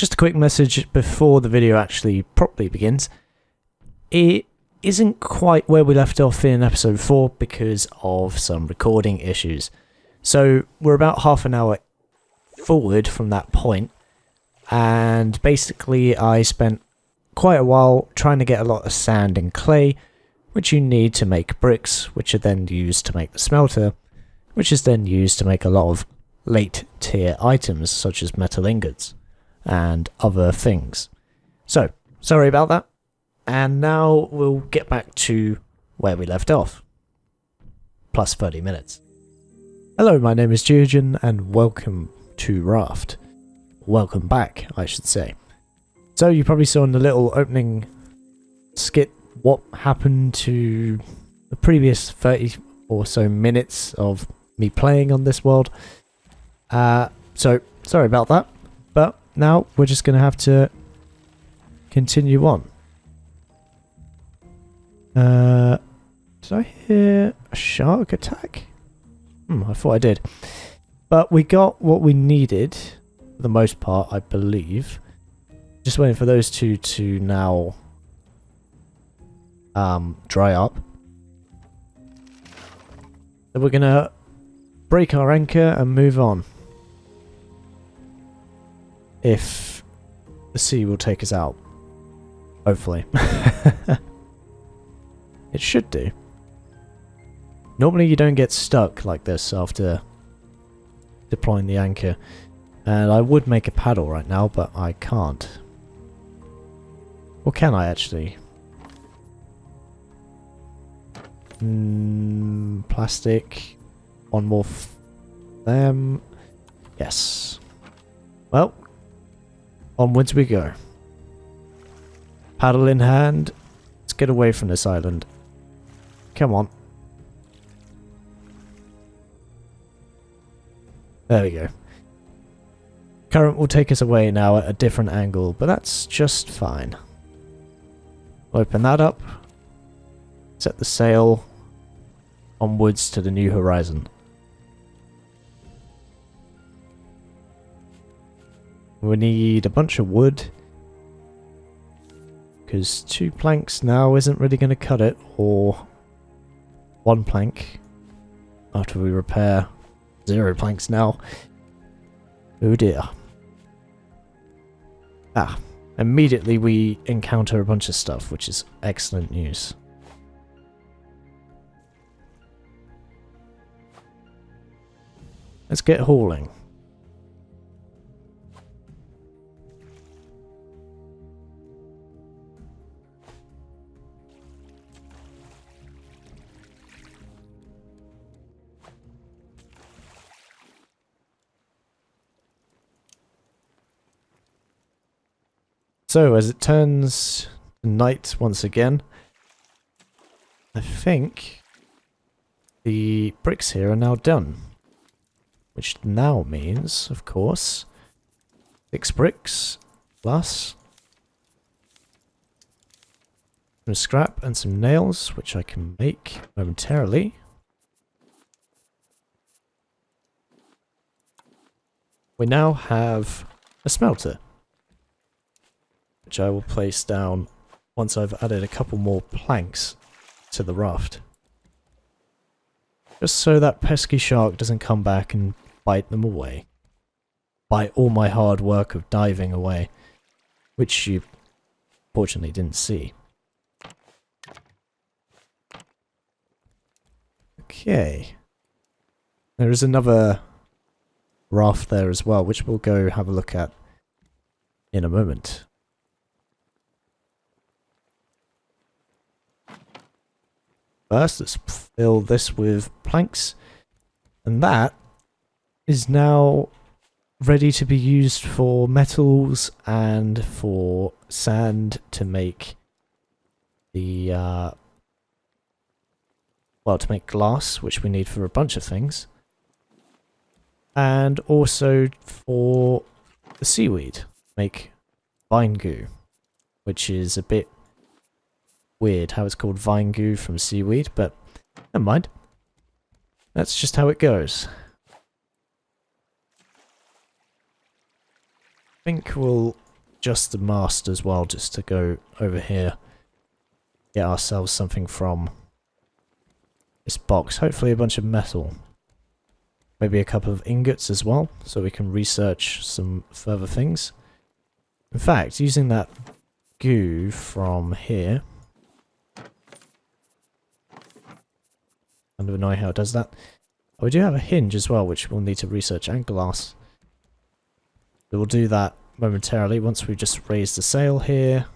just a quick message before the video actually properly begins. It isn't quite where we left off in episode 4 because of some recording issues. So we're about half an hour forward from that point, and basically I spent quite a while trying to get a lot of sand and clay, which you need to make bricks, which are then used to make the smelter, which is then used to make a lot of late tier items such as metal ingots and other things. So, sorry about that. And now we'll get back to where we left off. Plus 30 minutes. Hello, my name is Jurgen and welcome to Raft. Welcome back, I should say. So you probably saw in the little opening skit what happened to the previous 30 or so minutes of me playing on this world. So sorry about that, but now we're just going to have to continue on. Did I hear a shark attack? I thought I did. But we got what we needed, for the most part, I believe. Just waiting for those two to now dry up. So we're gonna break our anchor and move on. If the sea will take us out. Hopefully. It should do. Normally you don't get stuck like this after deploying the anchor. And I would make a paddle right now, but I can't. Or can I actually? Plastic. One more them. Yes. Well, onwards we go. Paddle in hand. Let's get away from this island. Come on. There we go. Current will take us away now at a different angle, but that's just fine. Open that up. Set the sail onwards to the new horizon. We need a bunch of wood, because 2 planks now isn't really going to cut it, or 1 plank after we repair 0 planks now. Oh dear. Immediately we encounter a bunch of stuff, which is excellent news. Let's get hauling. So, as it turns night once again, I think the bricks here are now done. Which now means, of course, 6 bricks plus some scrap and some nails, which I can make momentarily. We now have a smelter, which I will place down once I've added a couple more planks to the raft. Just so that pesky shark doesn't come back and bite them away. Bite all my hard work of diving away, which you fortunately didn't see. Okay. There is another raft there as well, which we'll go have a look at in a moment. First, let's fill this with planks, and that is now ready to be used for metals and for sand to make the well, to make glass, which we need for a bunch of things, and also for the seaweed, make vine goo, which is a bit weird how it's called vine goo from seaweed, but never mind. That's just how it goes. I think we'll just the mast as well, just to go over here. Get ourselves something from this box. Hopefully a bunch of metal. Maybe a couple of ingots as well, so we can research some further things. In fact, using that goo from here. Kind of annoying how it does that. Oh, we do have a hinge as well, which we'll need to research, and glass. So we'll do that momentarily once we've just raised the sail here.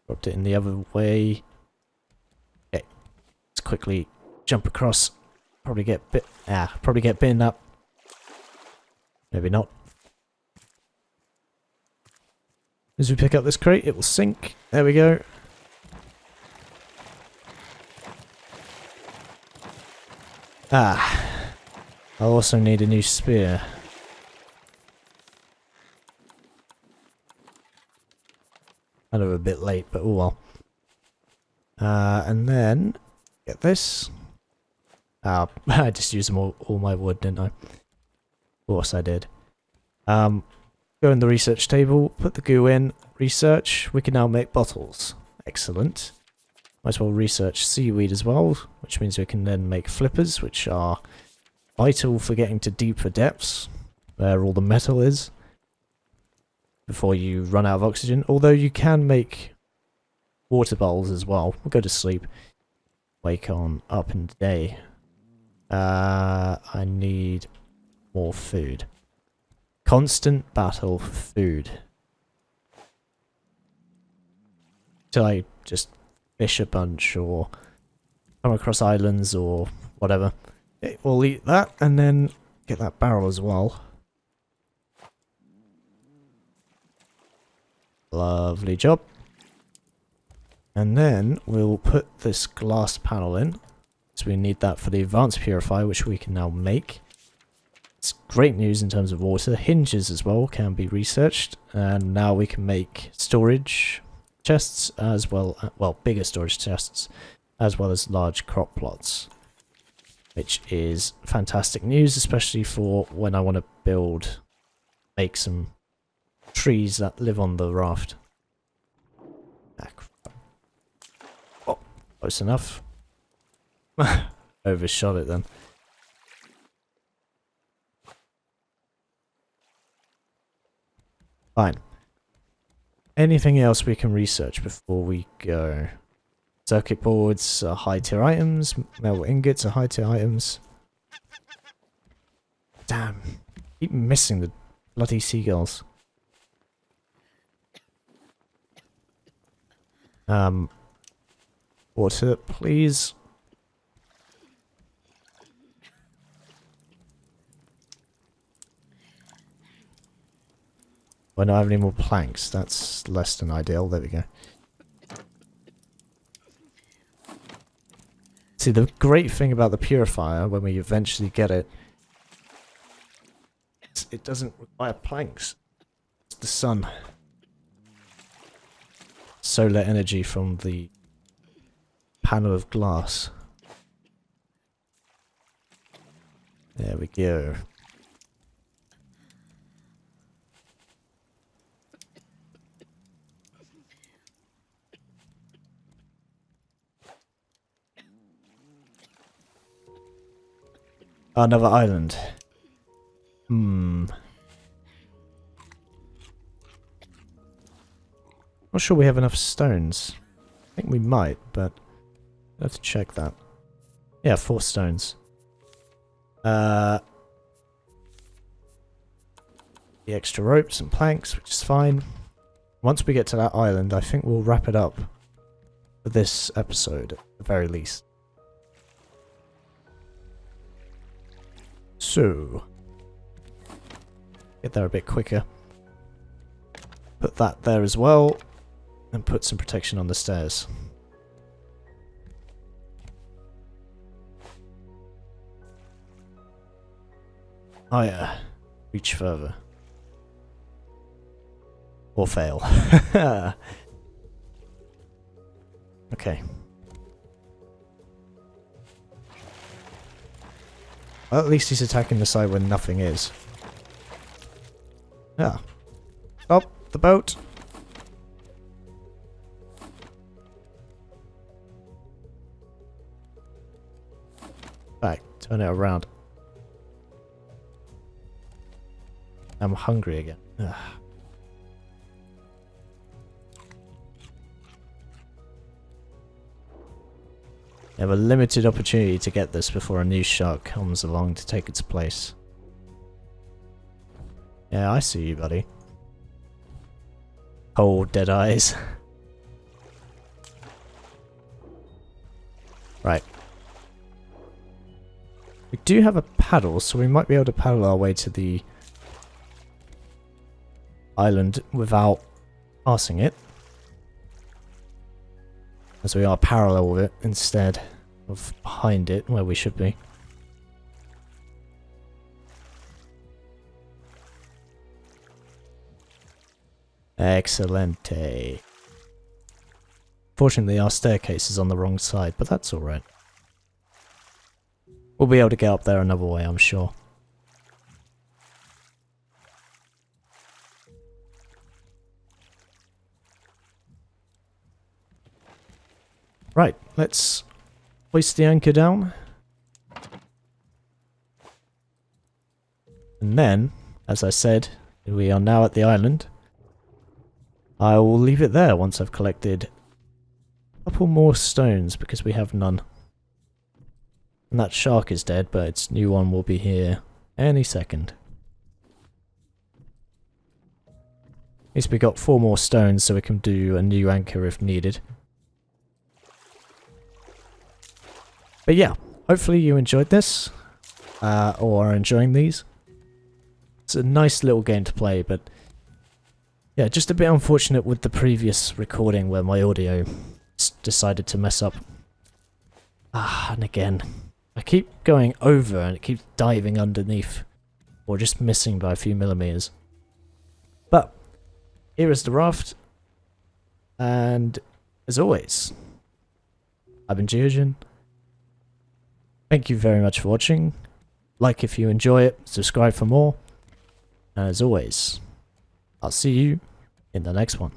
Dropped it in the other way. Okay, let's quickly jump across. Probably get bitten up. Maybe not. As we pick up this crate, it will sink. There we go. Ah. I'll also need a new spear. Kind of a bit late, but oh well. And then get this. I just used them all my wood, didn't I? Of course I did. Go in the research table, put the goo in, research. We can now make bottles. Excellent. Might as well research seaweed as well, which means we can then make flippers, which are vital for getting to deeper depths, where all the metal is, before you run out of oxygen. Although you can make water bowls as well. We'll go to sleep. Wake on up in the day. I need more food. Constant battle for food. Till I just fish a bunch or come across islands or whatever. Okay, we'll eat that and then get that barrel as well. Lovely job. And then we'll put this glass panel in. So we need that for the advanced purifier, which we can now make. It's great news in terms of water. Hinges as well can be researched. And now we can make storage chests as well, bigger storage chests, as well as large crop plots. Which is fantastic news, especially for when I want to make some trees that live on the raft. Oh, close enough. Overshot it then. Fine. Anything else we can research before we go? Circuit boards are high tier items. Metal ingots are high tier items. Damn. Keep missing the bloody seagulls. Water, please. I don't have any more planks. That's less than ideal. There we go. See, the great thing about the purifier, when we eventually get it, is it doesn't require planks. It's the sun. Solar energy from the panel of glass. There we go. Another island. Not sure we have enough stones. I think we might, but let's check that. Yeah, 4 stones. The extra ropes and planks, which is fine. Once we get to that island, I think we'll wrap it up for this episode, at the very least. So, get there a bit quicker. Put that there as well, and put some protection on the stairs. Oh yeah, reach further. Or fail. Okay. Well, at least he's attacking the side where nothing is. Yeah. Stop the boat. Back. Turn it around. I'm hungry again. Ugh. You have a limited opportunity to get this before a new shark comes along to take its place. Yeah, I see you, buddy. Cold, dead eyes. Right. We do have a paddle, so we might be able to paddle our way to the island without passing it. As we are parallel with it instead of behind it where we should be. Excelente. Fortunately our staircase is on the wrong side, but that's alright. We'll be able to get up there another way, I'm sure. Right, let's hoist the anchor down. And then, as I said, we are now at the island. I will leave it there once I've collected a couple more stones because we have none. And that shark is dead, but its new one will be here any second. At least we got 4 more stones so we can do a new anchor if needed. But yeah, hopefully you enjoyed this, or are enjoying these. It's a nice little game to play, but yeah, just a bit unfortunate with the previous recording where my audio decided to mess up. And again, I keep going over and it keeps diving underneath, or just missing by a few millimeters. But here is the raft, and as always, I've been Georgian. Thank you very much for watching. Like if you enjoy it, subscribe for more. And as always, I'll see you in the next one.